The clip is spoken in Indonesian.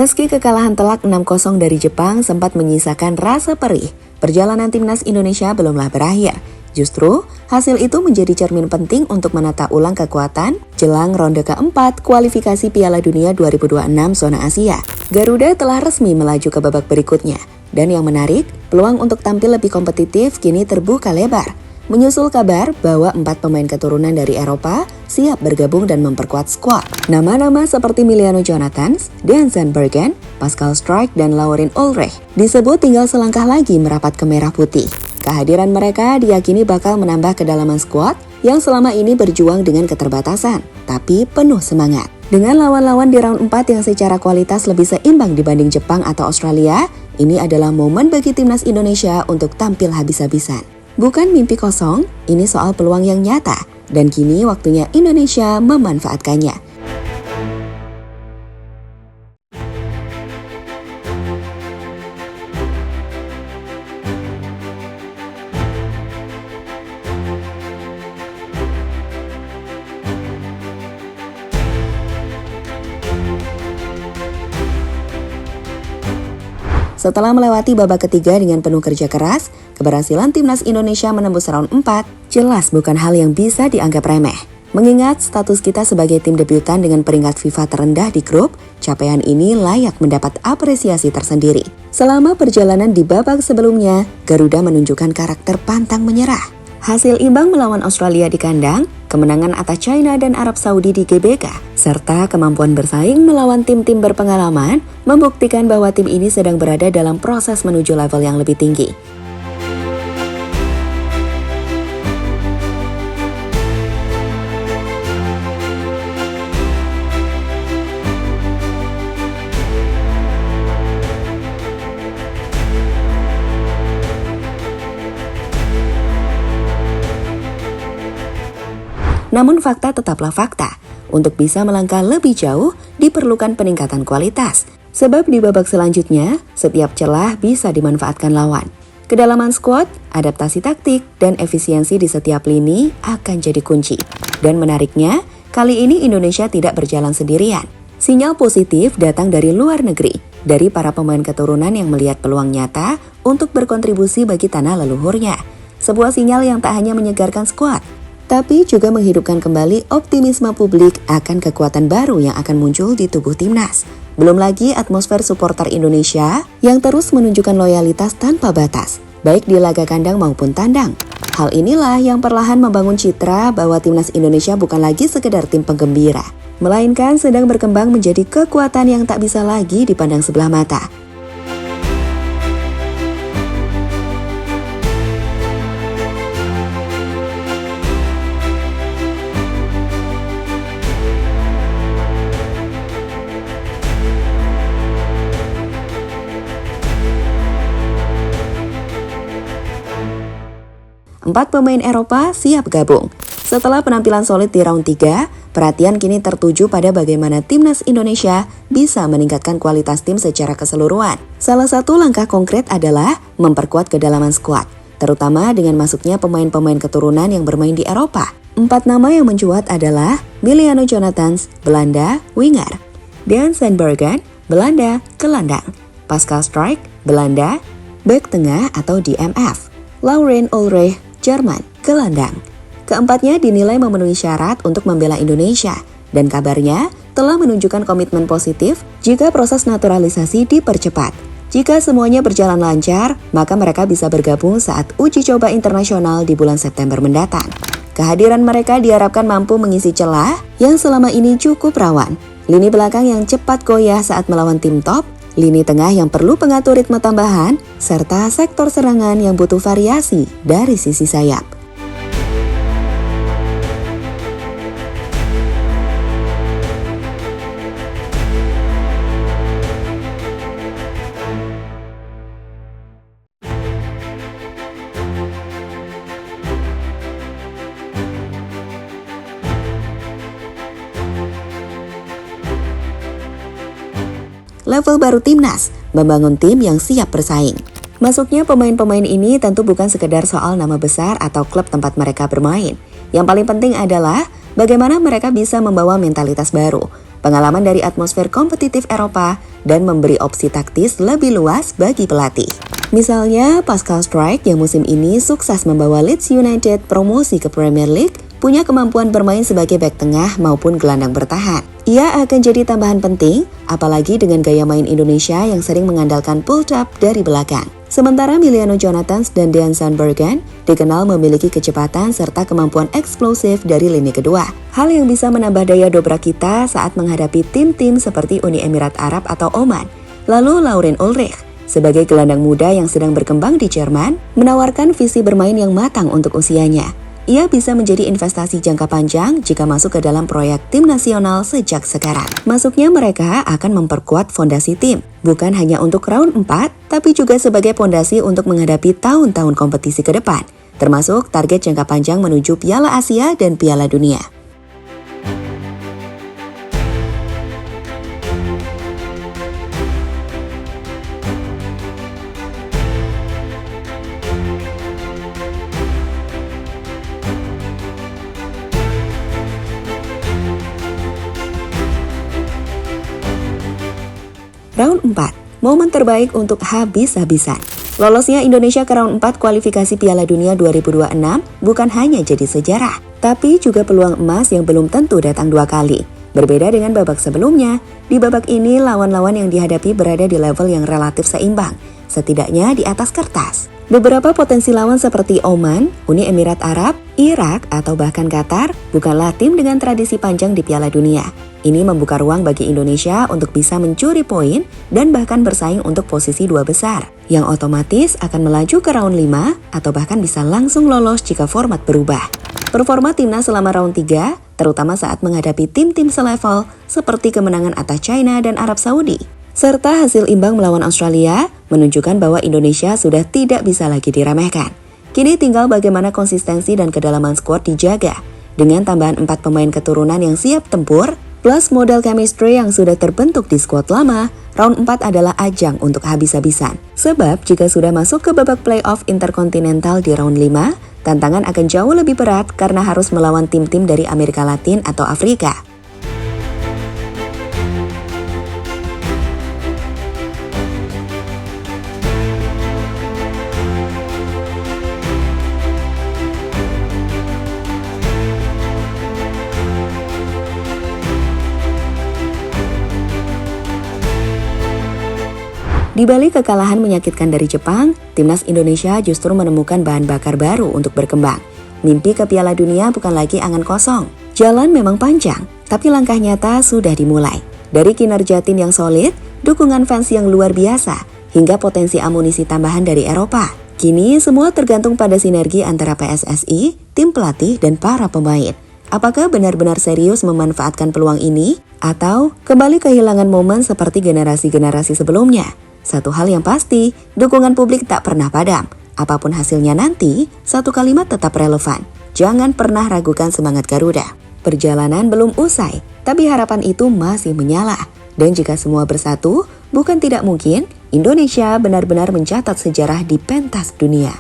Meski kekalahan telak 6-0 dari Jepang sempat menyisakan rasa perih, perjalanan timnas Indonesia belumlah berakhir. Justru, hasil itu menjadi cermin penting untuk menata ulang kekuatan jelang ronde keempat kualifikasi Piala Dunia 2026 zona Asia. Garuda telah resmi melaju ke babak berikutnya. Dan yang menarik, peluang untuk tampil lebih kompetitif kini terbuka lebar. Menyusul kabar bahwa 4 pemain keturunan dari Eropa siap bergabung dan memperkuat skuad. Nama-nama seperti Emiliano Jonathans, Dean Zandbergen, Pascal Struijk, dan Laurens Ulrich disebut tinggal selangkah lagi merapat ke merah putih. Kehadiran mereka diyakini bakal menambah kedalaman skuad yang selama ini berjuang dengan keterbatasan, tapi penuh semangat. Dengan lawan-lawan di round 4 yang secara kualitas lebih seimbang dibanding Jepang atau Australia, ini adalah momen bagi timnas Indonesia untuk tampil habis-habisan. Bukan mimpi kosong, ini soal peluang yang nyata, dan kini waktunya Indonesia memanfaatkannya. Setelah melewati babak ketiga dengan penuh kerja keras, keberhasilan timnas Indonesia menembus round 4 jelas bukan hal yang bisa dianggap remeh. Mengingat status kita sebagai tim debutan dengan peringkat FIFA terendah di grup, capaian ini layak mendapat apresiasi tersendiri. Selama perjalanan di babak sebelumnya, Garuda menunjukkan karakter pantang menyerah. Hasil imbang melawan Australia di kandang, kemenangan atas China dan Arab Saudi di GBK, serta kemampuan bersaing melawan tim-tim berpengalaman membuktikan bahwa tim ini sedang berada dalam proses menuju level yang lebih tinggi. Namun fakta tetaplah fakta. Untuk bisa melangkah lebih jauh, diperlukan peningkatan kualitas. Sebab di babak selanjutnya, setiap celah bisa dimanfaatkan lawan. Kedalaman skuad, adaptasi taktik, dan efisiensi di setiap lini akan jadi kunci. Dan menariknya, kali ini Indonesia tidak berjalan sendirian. Sinyal positif datang dari luar negeri, dari para pemain keturunan yang melihat peluang nyata untuk berkontribusi bagi tanah leluhurnya. Sebuah sinyal yang tak hanya menyegarkan skuad, tapi juga menghidupkan kembali optimisme publik akan kekuatan baru yang akan muncul di tubuh timnas. Belum lagi atmosfer supporter Indonesia yang terus menunjukkan loyalitas tanpa batas, baik di laga kandang maupun tandang. Hal inilah yang perlahan membangun citra bahwa timnas Indonesia bukan lagi sekedar tim penggembira, melainkan sedang berkembang menjadi kekuatan yang tak bisa lagi dipandang sebelah mata. Empat pemain Eropa siap gabung. Setelah penampilan solid di round 3, perhatian kini tertuju pada bagaimana timnas Indonesia bisa meningkatkan kualitas tim secara keseluruhan. Salah satu langkah konkret adalah memperkuat kedalaman skuad, terutama dengan masuknya pemain-pemain keturunan yang bermain di Eropa. 4 nama yang mencuat adalah Emiliano Jonathans, Belanda, winger; Dean Zandbergen, Belanda, gelandang; Pascal Struijk, Belanda, bek tengah atau DMF; Laurens Ulrich, Jerman, gelandang. Keempatnya dinilai memenuhi syarat untuk membela Indonesia, dan kabarnya telah menunjukkan komitmen positif jika proses naturalisasi dipercepat. Jika semuanya berjalan lancar, maka mereka bisa bergabung saat uji coba internasional di bulan September mendatang. Kehadiran mereka diharapkan mampu mengisi celah yang selama ini cukup rawan. Lini belakang yang cepat goyah saat melawan tim top, lini tengah yang perlu pengatur ritme tambahan, serta sektor serangan yang butuh variasi dari sisi sayap. Level baru timnas, membangun tim yang siap bersaing. Masuknya pemain-pemain ini tentu bukan sekedar soal nama besar atau klub tempat mereka bermain. Yang paling penting adalah bagaimana mereka bisa membawa mentalitas baru, pengalaman dari atmosfer kompetitif Eropa, dan memberi opsi taktis lebih luas bagi pelatih. Misalnya, Pascal Struijk yang musim ini sukses membawa Leeds United promosi ke Premier League, punya kemampuan bermain sebagai bek tengah maupun gelandang bertahan. Ia akan jadi tambahan penting, apalagi dengan gaya main Indonesia yang sering mengandalkan pull-up dari belakang. Sementara Emiliano Jonathans dan Dean Sandbergen dikenal memiliki kecepatan serta kemampuan eksplosif dari lini kedua. Hal yang bisa menambah daya dobrak kita saat menghadapi tim-tim seperti Uni Emirat Arab atau Oman. Lalu Laurens Ulrich, sebagai gelandang muda yang sedang berkembang di Jerman, menawarkan visi bermain yang matang untuk usianya. Ia bisa menjadi investasi jangka panjang jika masuk ke dalam proyek tim nasional sejak sekarang. Masuknya mereka akan memperkuat fondasi tim, bukan hanya untuk round 4, tapi juga sebagai fondasi untuk menghadapi tahun-tahun kompetisi ke depan, termasuk target jangka panjang menuju Piala Asia dan Piala Dunia. Round 4, momen terbaik untuk habis-habisan. Lolosnya Indonesia ke round 4 kualifikasi Piala Dunia 2026 bukan hanya jadi sejarah, tapi juga peluang emas yang belum tentu datang dua kali. Berbeda dengan babak sebelumnya, di babak ini lawan-lawan yang dihadapi berada di level yang relatif seimbang, setidaknya di atas kertas. Beberapa potensi lawan seperti Oman, Uni Emirat Arab, Irak, atau bahkan Qatar bukanlah tim dengan tradisi panjang di Piala Dunia. Ini membuka ruang bagi Indonesia untuk bisa mencuri poin dan bahkan bersaing untuk posisi dua besar, yang otomatis akan melaju ke round 5 atau bahkan bisa langsung lolos jika format berubah. Performa timnas selama round 3, terutama saat menghadapi tim-tim selevel seperti kemenangan atas China dan Arab Saudi, serta hasil imbang melawan Australia, menunjukkan bahwa Indonesia sudah tidak bisa lagi diremehkan. Kini tinggal bagaimana konsistensi dan kedalaman skuad dijaga, dengan tambahan 4 pemain keturunan yang siap tempur, plus modal chemistry yang sudah terbentuk di skuad lama, round 4 adalah ajang untuk habis-habisan. Sebab jika sudah masuk ke babak playoff interkontinental di round 5, tantangan akan jauh lebih berat karena harus melawan tim-tim dari Amerika Latin atau Afrika. Di balik kekalahan menyakitkan dari Jepang, timnas Indonesia justru menemukan bahan bakar baru untuk berkembang. Mimpi ke Piala Dunia bukan lagi angan kosong. Jalan memang panjang, tapi langkah nyata sudah dimulai. Dari kinerja tim yang solid, dukungan fans yang luar biasa, hingga potensi amunisi tambahan dari Eropa. Kini semua tergantung pada sinergi antara PSSI, tim pelatih, dan para pemain. Apakah benar-benar serius memanfaatkan peluang ini? Atau kembali kehilangan momen seperti generasi-generasi sebelumnya? Satu hal yang pasti, dukungan publik tak pernah padam. Apapun hasilnya nanti, satu kalimat tetap relevan. Jangan pernah ragukan semangat Garuda. Perjalanan belum usai, tapi harapan itu masih menyala. Dan jika semua bersatu, bukan tidak mungkin Indonesia benar-benar mencatat sejarah di pentas dunia.